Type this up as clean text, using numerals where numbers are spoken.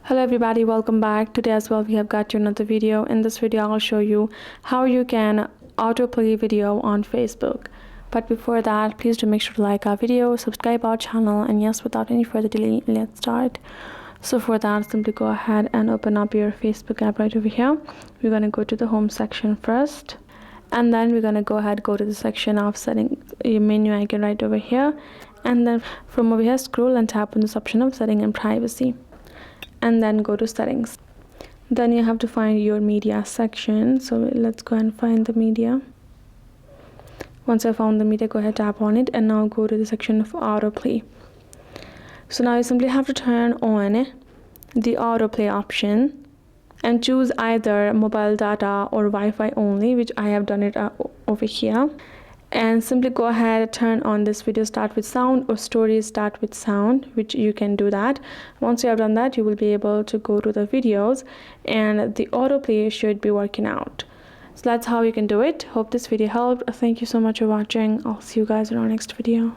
Hello everybody, welcome back. Today as well we have got you another video. In this video I'll show you how you can autoplay video on Facebook. But before that, please do make sure to like our video, subscribe our channel, and yes, without any further delay, let's start. So for that, simply go ahead and open up your Facebook app right over here. We're going to go to the home section first, and then we're going to go to the section of settings, your menu icon right over here, and then from over here scroll and tap on this option of setting and privacy, and then go to settings. Then you have to find your media section, so let's go and find the media. Once I found the media, go ahead, tap on it, and now go to the section of autoplay. So now you simply have to turn on the autoplay option and choose either mobile data or Wi-Fi only, which I have done it over here. And simply go ahead, turn on this video start with sound or stories start with sound, which you can do that. Once you have done that, you will be able to go to the videos and the autoplay should be working out. So that's how you can do it. Hope this video helped. Thank you so much for watching. I'll see you guys in our next video.